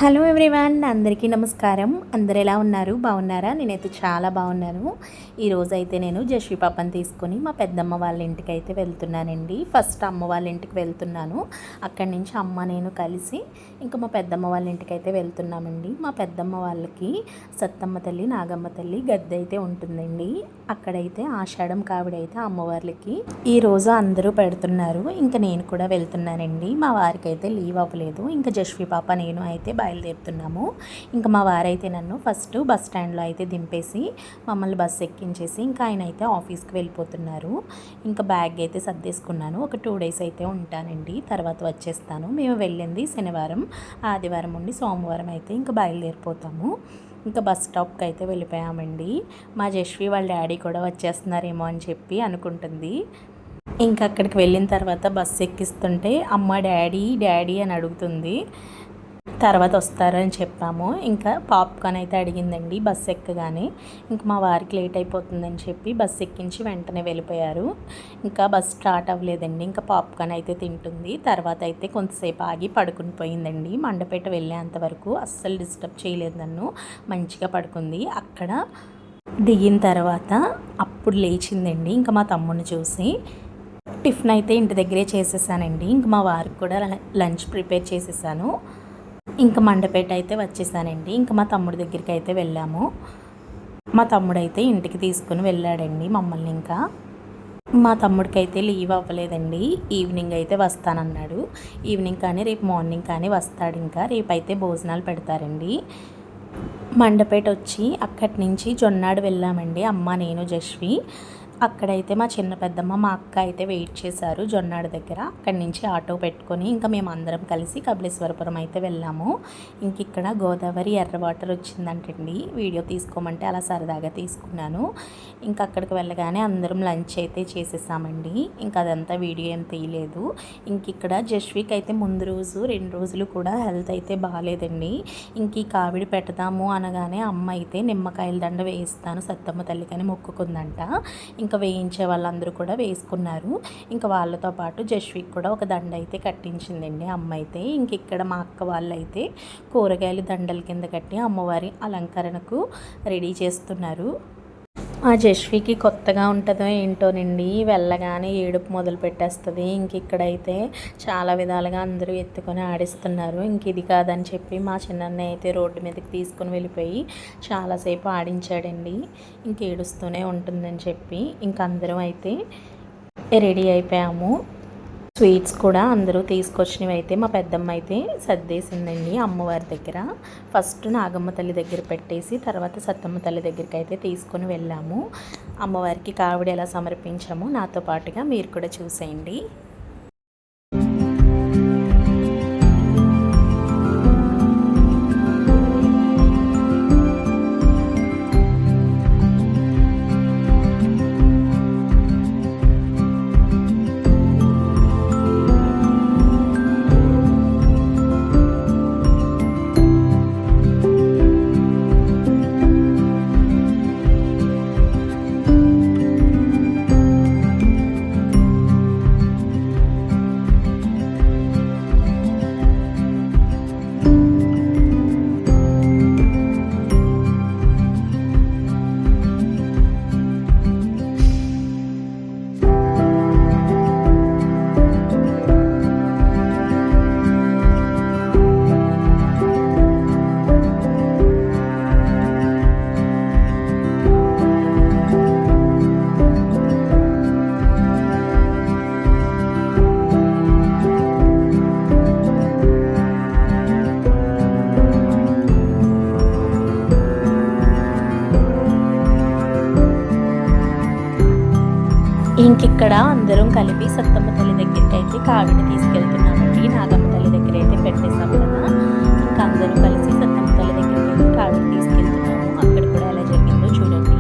Hello everyone, అందరికీ నమస్కారం. అందరు ఎలా ఉన్నారు? బాగున్నారా? నేనైతే చాలా బాగున్నాను. ఈరోజు అయితే నేను జశ్వి పాపని తీసుకొని మా పెద్దమ్మ వాళ్ళ ఇంటికి అయితే వెళ్తున్నానండి. ఫస్ట్ అమ్మ వాళ్ళ ఇంటికి వెళ్తున్నాను. అక్కడి నుంచి అమ్మ నేను కలిసి ఇంకా మా పెద్దమ్మ వాళ్ళ ఇంటికి అయితే వెళ్తున్నామండి. మా పెద్దమ్మ వాళ్ళకి సత్తమ్మ తల్లి, నాగమ్మ తల్లి గద్దె అయితే ఉంటుందండి. అక్కడైతే ఆషాఢం కావిడైతే అమ్మవార్లకి ఈరోజు అందరూ పెడుతున్నారు. ఇంకా నేను కూడా వెళ్తున్నానండి. మా వారికి అయితే లీవ్ అవ్వలేదు. ఇంకా జశ్వి పాప నేను అయితే బయలుదేరుతున్నాము. ఇంకా మా వారైతే నన్ను ఫస్ట్ బస్ స్టాండ్లో అయితే దింపేసి మమ్మల్ని బస్సు ఎక్కించేసి ఇంకా ఆయన అయితే ఆఫీస్కి వెళ్ళిపోతున్నారు. ఇంకా బ్యాగ్ అయితే సర్దేసుకున్నాను. ఒక 2 days అయితే ఉంటానండి, తర్వాత వచ్చేస్తాను. మేము వెళ్ళింది శనివారం, ఆదివారం ఉండి సోమవారం అయితే ఇంకా బయలుదేరిపోతాము. ఇంకా బస్ స్టాప్కి అయితే వెళ్ళిపోయామండి. మా జశ్వి వాళ్ళ డాడీ కూడా వచ్చేస్తున్నారేమో అని చెప్పి అనుకుంటుంది. ఇంకా అక్కడికి వెళ్ళిన తర్వాత బస్సు ఎక్కిస్తుంటే అమ్మ డాడీ డాడీ అని అడుగుతుంది. తర్వాత వస్తారని చెప్పాము. ఇంకా పాప్కార్న్ అయితే అడిగిందండి బస్సు ఎక్కగానే. ఇంకా మా వారికి లేట్ అయిపోతుందని చెప్పి బస్సు ఎక్కించి వెంటనే వెళ్ళిపోయారు. ఇంకా బస్ స్టార్ట్ అవ్వలేదండి. ఇంకా పాప్కార్న్ అయితే తింటుంది. తర్వాత అయితే కొంతసేపు ఆగి పడుకుని పోయిందండి. మండపేట వెళ్ళేంతవరకు అస్సలు డిస్టర్బ్ చేయలేదు నన్ను, మంచిగా పడుకుంది. అక్కడ దిగిన తర్వాత అప్పుడు లేచిందండి. ఇంకా మా తమ్ముడిని చూసి టిఫిన్ అయితే ఇంటి దగ్గరే చేసేసానండి. ఇంక మా వారికి కూడా లంచ్ ప్రిపేర్ చేసేసాను. ఇంకా మండపేట అయితే వచ్చేసానండి. ఇంకా మా తమ్ముడి దగ్గరికి అయితే వెళ్ళాము. మా తమ్ముడైతే ఇంటికి తీసుకుని వెళ్ళాడండి మమ్మల్ని. ఇంకా మా తమ్ముడికి అయితే లీవ్ అవ్వలేదండి. ఈవినింగ్ అయితే వస్తానన్నాడు. ఈవినింగ్ కానీ రేపు మార్నింగ్ కానీ వస్తాడు. ఇంకా రేపైతే భోజనాలు పెడతారండి. మండపేట వచ్చి అక్కడి నుంచి జొన్నాడు వెళ్ళామండి, అమ్మ నేను జశ్వి. అక్కడైతే మా చిన్న పెద్దమ్మ మా అక్క అయితే వెయిట్ చేశారు జొన్నాడు దగ్గర. అక్కడి నుంచి ఆటో పెట్టుకొని ఇంకా మేము అందరం కలిసి కపిలేశ్వరపురం అయితే వెళ్ళాము. ఇంక ఇక్కడ గోదావరి ఎర్ర వాటర్ వచ్చిందంటండి, వీడియో తీసుకోమంటే అలా సరదాగా తీసుకున్నాను. ఇంకా అక్కడికి వెళ్ళగానే అందరం లంచ్ అయితే చేసేసామండి. ఇంకా అదంతా వీడియో ఏం తీయలేదు. ఇంక ఇక్కడ జశ్వికి అయితే ముందు రోజు 2 రోజులు కూడా హెల్త్ అయితే బాగాలేదండి. ఇంక ఈ కావిడి పెడదాము అనగానే అమ్మ అయితే నిమ్మకాయల దండ వేయిస్తాను సత్తమ్మ తల్లికని మొక్కుకుందంట. ఇంకా వేయించే వాళ్ళందరూ కూడా వేసుకున్నారు. ఇంకా వాళ్ళతో పాటు జశ్వికి కూడా ఒక దండ అయితే కట్టించిందండి అమ్మ అయితే. ఇంక ఇక్కడ మా అక్క వాళ్ళు అయితే కూరగాయలు దండల కింద కట్టి అమ్మవారి అలంకరణకు రెడీ చేస్తున్నారు. ఆ జశ్వికి కొత్తగా ఉంటుందో ఏంటోనండి, వెళ్ళగానే ఏడుపు మొదలు పెట్టేస్తుంది. ఇంక ఇక్కడైతే చాలా విధాలుగా అందరూ ఎత్తుకొని ఆడిస్తున్నారు. ఇంక ఇది కాదని చెప్పి మా చిన్నన్నయ్య అయితే రోడ్డు మీదకి తీసుకుని వెళ్ళిపోయి చాలాసేపు ఆడించాడండి. ఇంక ఏడుస్తూనే ఉంటుందని చెప్పి ఇంక అందరం అయితే రెడీ అయిపోయాము. స్వీట్స్ కూడా అందరూ తీసుకొచ్చినవి అయితే మా పెద్దమ్మ అయితే సర్దేసిందండి అమ్మవారి దగ్గర. ఫస్ట్ నాగమ్మ తల్లి దగ్గర పెట్టేసి తర్వాత సత్తమ్మ తల్లి దగ్గరికి అయితే తీసుకొని వెళ్ళాము. అమ్మవారికి కావిడి ఎలా సమర్పించామో నాతో పాటుగా మీరు కూడా చూసేయండి. ఇంకిక్కడ అందరం కలిపి సత్తమ్మ తల్లి దగ్గరికి అయితే కావిడి తీసుకెళ్తున్నామండి. నాగమ్మ తల్లి దగ్గర అయితే పెట్టేసాం కదా, ఇంకా అందరూ కలిసి సత్తమ్మ తల్లి దగ్గరికి అయితే కావిడి తీసుకెళ్తున్నాము. అక్కడ కూడా ఎలా జరిగిందో చూడండి.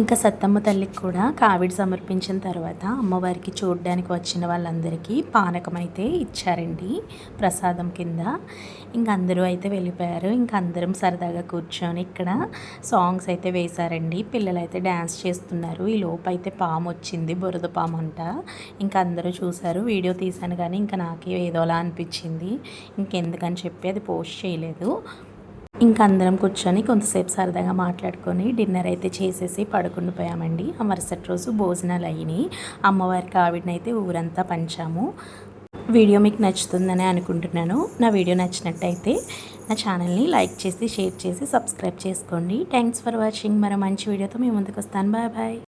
ఇంకా సత్తమ్మ తల్లికి కూడా కావిడి సమర్పించిన తర్వాత అమ్మవారికి చూడడానికి వచ్చిన వాళ్ళందరికీ పానకం అయితే ఇచ్చారండి ప్రసాదం కింద. ఇంక అందరూ అయితే వెళ్ళిపోయారు. ఇంకా అందరం సరదాగా కూర్చొని ఇక్కడ సాంగ్స్ అయితే వేశారండి. పిల్లలు అయితే డ్యాన్స్ చేస్తున్నారు. ఈ లోపు అయితే పాము వచ్చింది, బురద పాము అంట. ఇంకా అందరూ చూశారు. వీడియో తీశాను కానీ ఇంకా నాకే ఏదోలా అనిపించింది. ఇంకెందుకని చెప్పి అది పోస్ట్ చేయలేదు. ఇంకా అందరం కూర్చొని కొంతసేపు సరదాగా మాట్లాడుకొని డిన్నర్ అయితే చేసేసి పడుకుని పోయామండి. ఆ మరుసటి రోజు భోజనాలు అయినాయి. అమ్మవారికి ఆవిడనైతే ఊరంతా పంచాము. వీడియో మీకు నచ్చుతుందని అనుకుంటున్నాను. నా వీడియో నచ్చినట్టయితే నా ఛానల్ని లైక్ చేసి, షేర్ చేసి, సబ్స్క్రైబ్ చేసుకోండి. Thanks for watching. మరో మంచి వీడియోతో మీ ముందుకు వస్తాను. Bye bye.